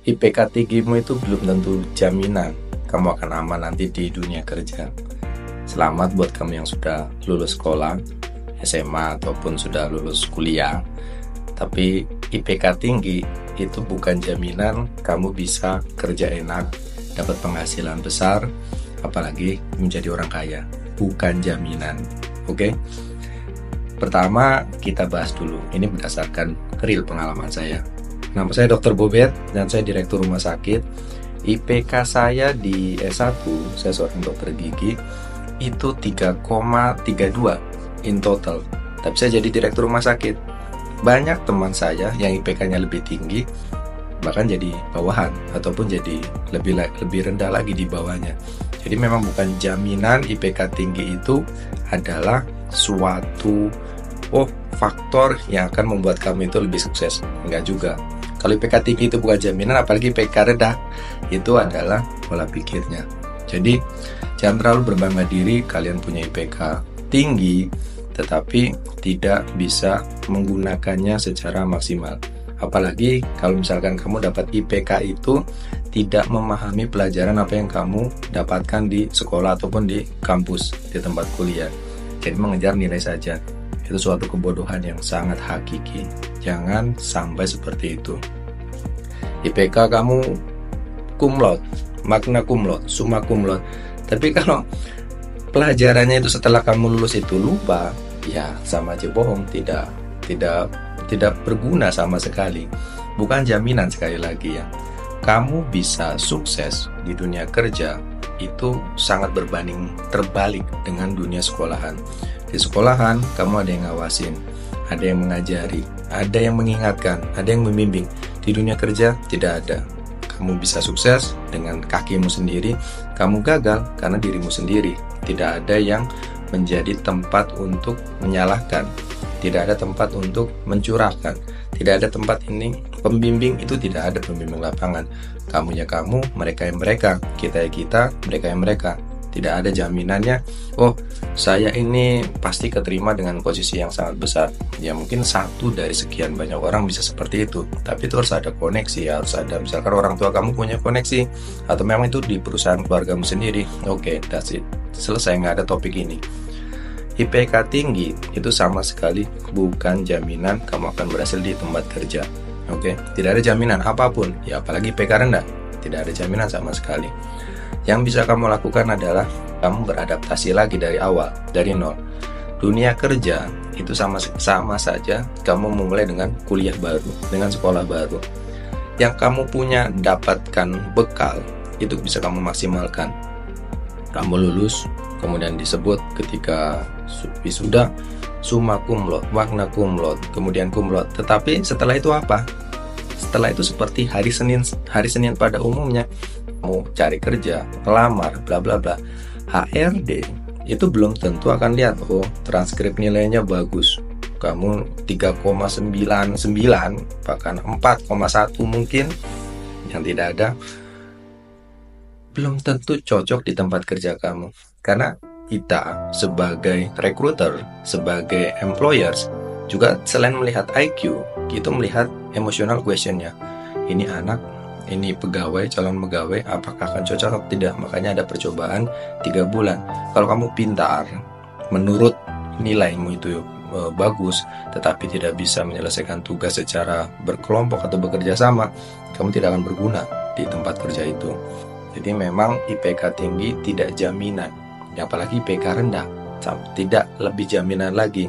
IPK tinggimu itu belum tentu jaminan kamu akan aman nanti di dunia kerja. Selamat buat kamu yang sudah lulus sekolah, SMA ataupun sudah lulus kuliah. Tapi IPK tinggi itu bukan jaminan kamu bisa kerja enak, dapat penghasilan besar, apalagi menjadi orang kaya. Bukan jaminan. Oke? Pertama, kita bahas dulu. Ini berdasarkan real pengalaman saya. Nama saya Dr. Bobet dan saya direktur rumah sakit. IPK saya di S1, saya seorang dokter gigi, itu 3,32 in total. Tapi saya jadi direktur rumah sakit. Banyak teman saya yang IPK-nya lebih tinggi, bahkan jadi bawahan ataupun jadi lebih rendah lagi di bawahnya. Jadi memang bukan jaminan IPK tinggi itu adalah suatu faktor yang akan membuat kamu itu lebih sukses. Enggak juga. Kalau IPK tinggi itu bukan jaminan, apalagi IPK rendah, itu adalah pola pikirnya. Jadi jangan terlalu berbangga diri kalian punya IPK tinggi, tetapi tidak bisa menggunakannya secara maksimal. Apalagi kalau misalkan kamu dapat IPK itu tidak memahami pelajaran apa yang kamu dapatkan di sekolah ataupun di kampus, di tempat kuliah. Jadi mengejar nilai saja. Itu suatu kebodohan yang sangat hakiki. Jangan sampai seperti itu. IPK kamu cum laude, magna cum laude, summa cum laude. Tapi kalau pelajarannya itu setelah kamu lulus itu lupa, ya sama aja bohong, tidak berguna sama sekali. Bukan jaminan, sekali lagi ya. Kamu bisa sukses di dunia kerja itu sangat berbanding terbalik dengan dunia sekolahan. Di sekolahan kamu ada yang ngawasin, ada yang mengajari, ada yang mengingatkan, ada yang membimbing. Di dunia kerja tidak ada. Kamu bisa sukses dengan kakimu sendiri, kamu gagal karena dirimu sendiri. Tidak ada yang menjadi tempat untuk menyalahkan, tidak ada tempat untuk mencurahkan, tidak ada tempat ini pembimbing, itu tidak ada pembimbing lapangan. Kamunya kamu, mereka yang mereka, kita ya kita, mereka yang mereka. Tidak ada jaminannya, saya ini pasti keterima dengan posisi yang sangat besar. Ya mungkin satu dari sekian banyak orang bisa seperti itu, tapi itu harus ada koneksi, harus ada, misalkan orang tua kamu punya koneksi, atau memang itu di perusahaan keluargamu sendiri. Oke, that's it. Selesai, nggak ada topik ini. IPK tinggi itu sama sekali bukan jaminan kamu akan berhasil di tempat kerja. Oke, tidak ada jaminan apapun, ya apalagi IPK rendah, tidak ada jaminan sama sekali. Yang bisa kamu lakukan adalah kamu beradaptasi lagi dari awal, dari nol. Dunia kerja itu sama saja kamu memulai dengan kuliah baru, dengan sekolah baru. Yang kamu punya, dapatkan bekal, itu bisa kamu maksimalkan. Kamu lulus, kemudian disebut ketika wisuda summa cum laude, magna cum laude, kemudian cum laude. Tetapi setelah itu apa? Setelah itu seperti hari Senin pada umumnya, mau cari kerja, melamar, bla bla bla, HRD itu belum tentu akan lihat, transkrip nilainya bagus, kamu 3,99 bahkan 4,1 mungkin, yang tidak ada, belum tentu cocok di tempat kerja kamu. Karena kita sebagai recruiter, sebagai employers, juga selain melihat IQ, kita melihat emotional questionnya. Ini anak, ini pegawai, calon pegawai, apakah akan cocok atau tidak. Makanya ada percobaan 3 bulan. Kalau kamu pintar, menurut nilaimu itu bagus, tetapi tidak bisa menyelesaikan tugas secara berkelompok atau bekerja sama, kamu tidak akan berguna di tempat kerja itu. Jadi memang IPK tinggi tidak jaminan, apalagi IPK rendah, tidak lebih jaminan lagi.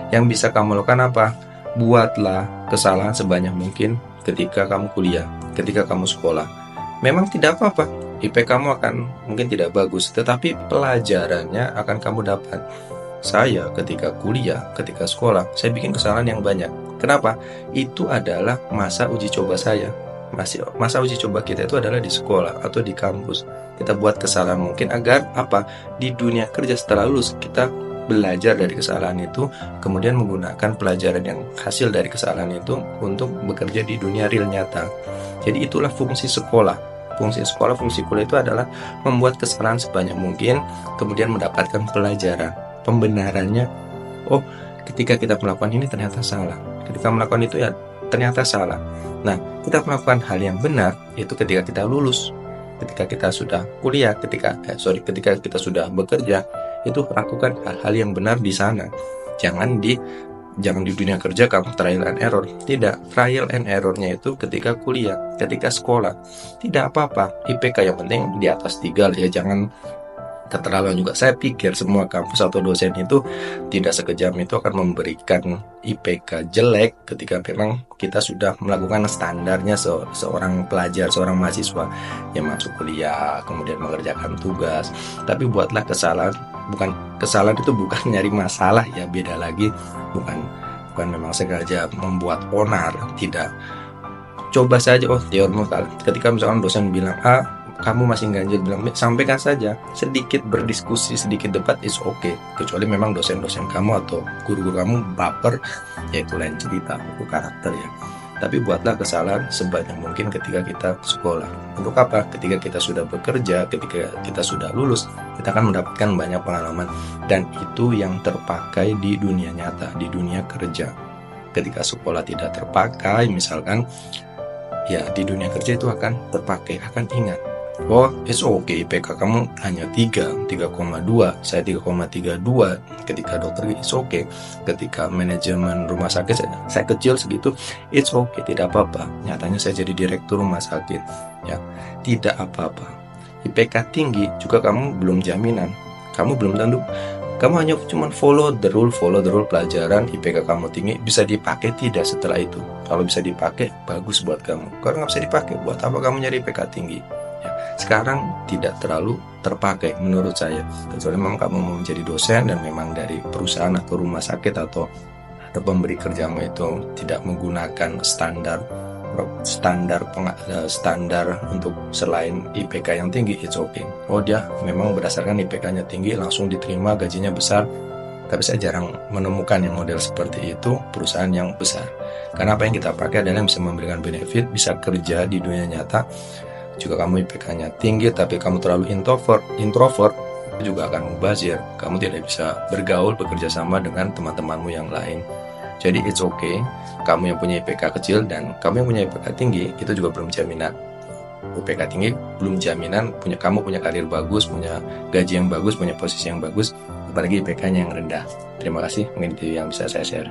Yang bisa kamu lakukan apa? Buatlah kesalahan sebanyak mungkin ketika kamu kuliah, ketika kamu sekolah. Memang tidak apa-apa, IP kamu akan mungkin tidak bagus, tetapi pelajarannya akan kamu dapat. Saya ketika kuliah, ketika sekolah, saya bikin kesalahan yang banyak. Kenapa? Itu adalah masa uji coba saya. Masa uji coba kita itu adalah di sekolah atau di kampus. Kita buat kesalahan mungkin agar apa? Di dunia kerja setelah lulus kita belajar dari kesalahan itu, kemudian menggunakan pelajaran yang hasil dari kesalahan itu untuk bekerja di dunia real nyata. Jadi itulah fungsi sekolah. Fungsi sekolah, fungsi kuliah itu adalah membuat kesalahan sebanyak mungkin, kemudian mendapatkan pelajaran, pembenarannya. Ketika kita melakukan ini ternyata salah. Ketika melakukan itu ya ternyata salah. Nah, kita melakukan hal yang benar itu ketika kita lulus, ketika kita sudah kuliah, ketika kita sudah bekerja, itu lakukan hal-hal yang benar di sana. Jangan di dunia kerja kamu trial and error. Tidak, trial and errornya itu ketika kuliah, ketika sekolah. Tidak apa-apa, IPK yang penting di atas 3 ya, jangan keterlaluan juga. Saya pikir semua kampus atau dosen itu tidak sekejam itu akan memberikan IPK jelek ketika memang kita sudah melakukan standarnya seorang pelajar, seorang mahasiswa yang masuk kuliah, kemudian mengerjakan tugas. Tapi buatlah kesalahan, kesalahan itu bukan nyari masalah ya, beda lagi. Bukan memang sengaja membuat onar, tidak. Coba saja, teori ketika misalkan dosen bilang kamu masih ganjil, bilang sampaikan saja, sedikit berdiskusi, sedikit debat is okay. Kecuali memang dosen-dosen kamu atau guru-guru kamu baper, yaitu lain cerita, itu karakter ya. Tapi buatlah kesalahan sebanyak mungkin ketika kita sekolah. Untuk apa? Ketika kita sudah bekerja, ketika kita sudah lulus, kita akan mendapatkan banyak pengalaman, dan itu yang terpakai di dunia nyata, di dunia kerja. Ketika sekolah tidak terpakai, misalkan ya di dunia kerja itu akan terpakai, akan ingat. It's okay, IPK kamu hanya 3,2, saya 3,32 ketika dokter, it's okay. Ketika manajemen rumah sakit, saya kecil segitu, it's okay, tidak apa-apa. Nyatanya saya jadi direktur rumah sakit, ya, tidak apa-apa. IPK tinggi juga kamu belum jaminan, kamu belum tentu. Kamu hanya cuma follow the rule pelajaran, IPK kamu tinggi, bisa dipakai tidak setelah itu? Kalau bisa dipakai, bagus buat kamu. Kalau nggak bisa dipakai, buat apa kamu nyari IPK tinggi? Sekarang tidak terlalu terpakai menurut saya, kecuali memang kamu mau menjadi dosen dan memang dari perusahaan atau rumah sakit atau pemberi kerjamu itu tidak menggunakan standar untuk selain IPK yang tinggi, it's okay. Dia memang berdasarkan IPK-nya tinggi langsung diterima, gajinya besar. Tapi saya jarang menemukan yang model seperti itu, perusahaan yang besar. Karena apa yang kita pakai adalah yang bisa memberikan benefit, bisa kerja di dunia nyata. Juga kamu IPK-nya tinggi tapi kamu terlalu introvert juga akan mubazir. Kamu tidak bisa bergaul, bekerja sama dengan teman-temanmu yang lain. Jadi it's okay, kamu yang punya IPK kecil dan kamu yang punya IPK tinggi itu juga belum jaminan. IPK tinggi belum jaminan kamu punya karir bagus, punya gaji yang bagus, punya posisi yang bagus, apalagi IPK-nya yang rendah. Terima kasih, mungkin itu yang bisa saya share.